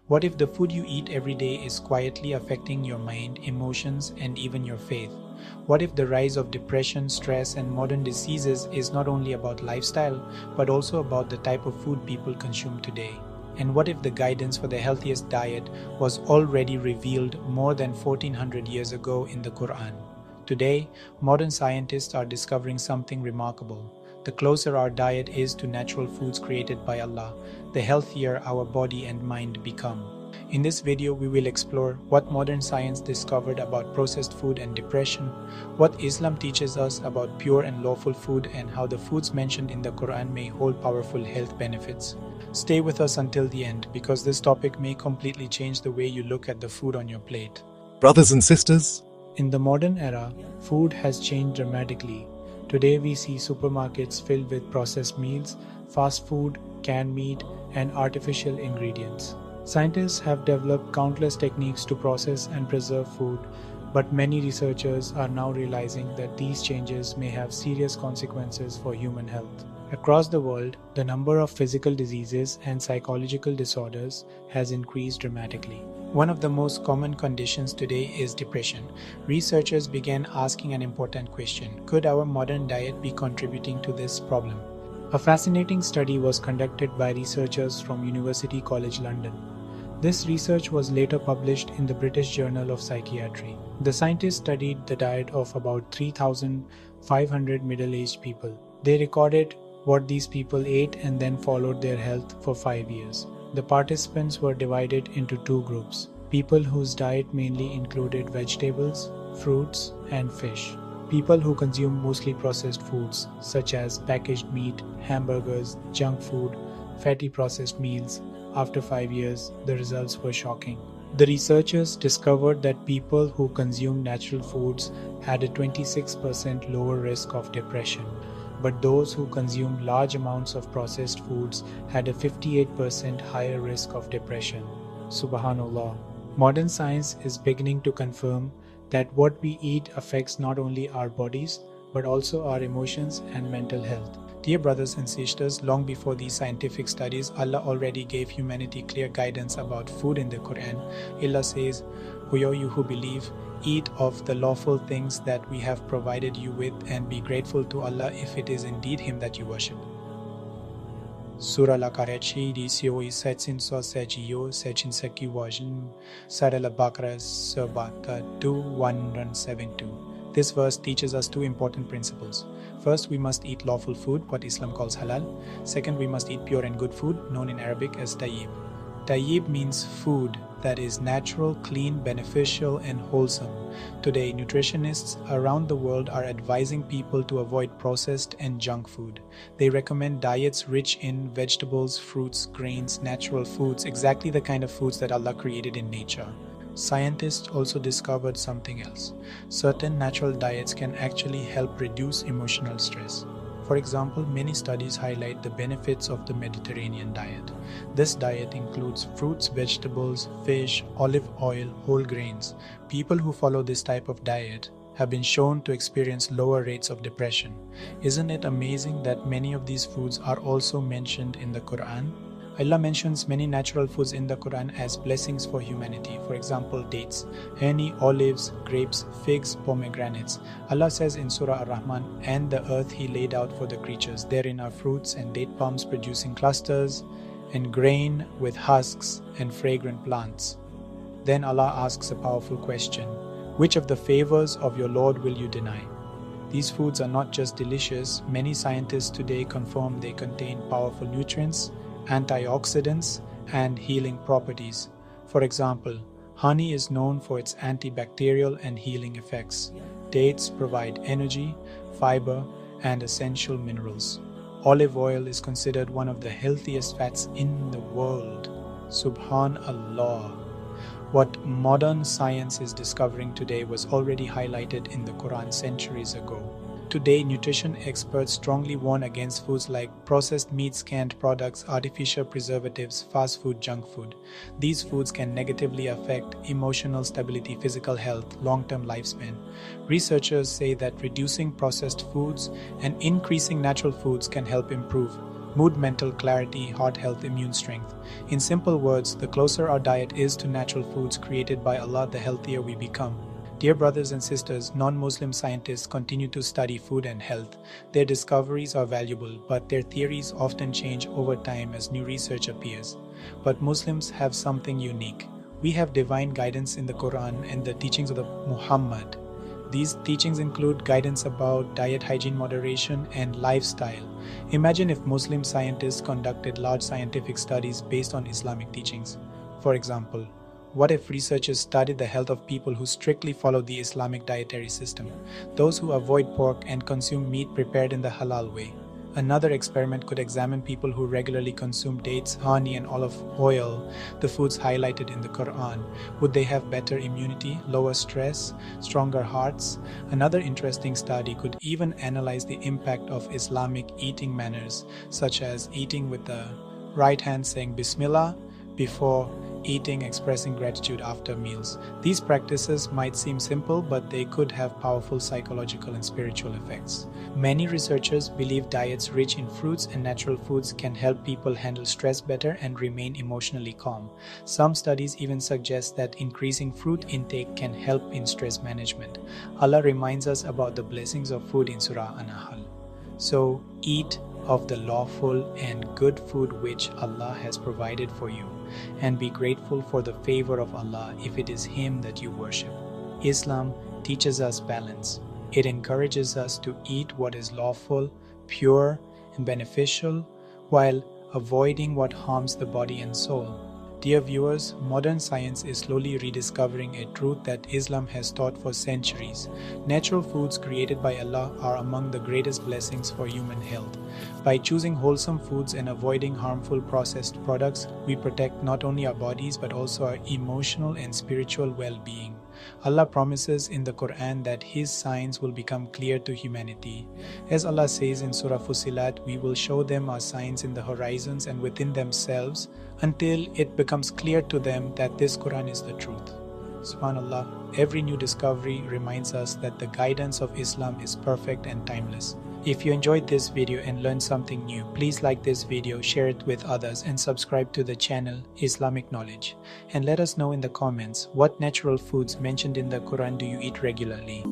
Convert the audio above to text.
What if the food you eat every day is quietly affecting your mind, emotions, and even your faith? What if the rise of depression, stress, and modern diseases is not only about lifestyle, but also about the type of food people consume today? And what if the guidance for the healthiest diet was already revealed more than 1400 years ago in the Qur'an? Today, modern scientists are discovering something remarkable. The closer our diet is to natural foods created by Allah, the healthier our body and mind become. In this video, we will explore what modern science discovered about processed food and depression, what Islam teaches us about pure and lawful food, and how the foods mentioned in the Quran may hold powerful health benefits. Stay with us until the end, because this topic may completely change the way you look at the food on your plate. Brothers and sisters, in the modern era, food has changed dramatically. Today we see supermarkets filled with processed meals, fast food, canned meat, and artificial ingredients. Scientists have developed countless techniques to process and preserve food, but many researchers are now realizing that these changes may have serious consequences for human health. Across the world, the number of physical diseases and psychological disorders has increased dramatically. One of the most common conditions today is depression. Researchers began asking an important question: could our modern diet be contributing to this problem? A fascinating study was conducted by researchers from University College London. This research was later published in the British Journal of Psychiatry. The scientists studied the diet of about 3,500 middle-aged people. They recorded what these people ate and then followed their health for 5 years. The participants were divided into two groups: people whose diet mainly included vegetables, fruits, and fish. People who consumed mostly processed foods such as packaged meat, hamburgers, junk food, fatty processed meals. After 5 years, the results were shocking. The researchers discovered that people who consumed natural foods had a 26% lower risk of depression, but those who consumed large amounts of processed foods had a 58% higher risk of depression. SubhanAllah. Modern science is beginning to confirm that what we eat affects not only our bodies, but also our emotions and mental health. Dear brothers and sisters, long before these scientific studies, Allah already gave humanity clear guidance about food in the Quran. Allah says, "O you who believe, eat of the lawful things that we have provided you with, and be grateful to Allah if it is indeed Him that you worship." Surah Al-Qara'chi DCO is setsin so sejiyo sechin seki wajin Surah Al-Baqarah Sabata 2172. This verse teaches us two important principles. First, we must eat lawful food, what Islam calls halal. Second, we must eat pure and good food, known in Arabic as tayyib. Tayyib means food that is natural, clean, beneficial, and wholesome. Today, nutritionists around the world are advising people to avoid processed and junk food. They recommend diets rich in vegetables, fruits, grains, natural foods, exactly the kind of foods that Allah created in nature. Scientists also discovered something else. Certain natural diets can actually help reduce emotional stress. For example, many studies highlight the benefits of the Mediterranean diet. This diet includes fruits, vegetables, fish, olive oil, whole grains. People who follow this type of diet have been shown to experience lower rates of depression. Isn't it amazing that many of these foods are also mentioned in the Quran? Allah mentions many natural foods in the Quran as blessings for humanity. For example, dates, honey, olives, grapes, figs, pomegranates. Allah says in Surah Ar-Rahman, "And the earth He laid out for the creatures. Therein are fruits and date palms producing clusters, and grain with husks and fragrant plants." Then Allah asks a powerful question: which of the favors of your Lord will you deny? These foods are not just delicious. Many scientists today confirm they contain powerful nutrients, antioxidants, and healing properties. For example, honey is known for its antibacterial and healing effects. Dates provide energy, fiber, and essential minerals. Olive oil is considered one of the healthiest fats in the world. SubhanAllah. What modern science is discovering today was already highlighted in the Quran centuries ago. Today, nutrition experts strongly warn against foods like processed meats, canned products, artificial preservatives, fast food, junk food. These foods can negatively affect emotional stability, physical health, long-term lifespan. Researchers say that reducing processed foods and increasing natural foods can help improve mood, mental clarity, heart health, immune strength. In simple words, the closer our diet is to natural foods created by Allah, the healthier we become. Dear brothers and sisters, non-Muslim scientists continue to study food and health. Their discoveries are valuable, but their theories often change over time as new research appears. But Muslims have something unique. We have divine guidance in the Qur'an and the teachings of the Muhammad. These teachings include guidance about diet, hygiene, moderation, and lifestyle. Imagine if Muslim scientists conducted large scientific studies based on Islamic teachings. For example, what if researchers studied the health of people who strictly follow the Islamic dietary system, those who avoid pork and consume meat prepared in the halal way? Another experiment could examine people who regularly consume dates, honey, and olive oil, the foods highlighted in the Qur'an. Would they have better immunity, lower stress, stronger hearts? Another interesting study could even analyze the impact of Islamic eating manners, such as eating with the right hand saying Bismillah before eating, expressing gratitude after meals. These practices might seem simple, but they could have powerful psychological and spiritual effects. Many researchers believe diets rich in fruits and natural foods can help people handle stress better and remain emotionally calm. Some studies even suggest that increasing fruit intake can help in stress management. Allah reminds us about the blessings of food in Surah An-Nahl. So, eat of the lawful and good food which Allah has provided for you, and be grateful for the favor of Allah if it is Him that you worship. Islam teaches us balance. It encourages us to eat what is lawful, pure, and beneficial, while avoiding what harms the body and soul. Dear viewers, modern science is slowly rediscovering a truth that Islam has taught for centuries. Natural foods created by Allah are among the greatest blessings for human health. By choosing wholesome foods and avoiding harmful processed products, we protect not only our bodies but also our emotional and spiritual well-being. Allah promises in the Qur'an that His signs will become clear to humanity. As Allah says in Surah Fussilat, we will show them our signs in the horizons and within themselves until it becomes clear to them that this Qur'an is the truth. SubhanAllah, every new discovery reminds us that the guidance of Islam is perfect and timeless. If you enjoyed this video and learned something new, please like this video, share it with others, and subscribe to the channel Islamic Knowledge. And let us know in the comments what natural foods mentioned in the Quran do you eat regularly.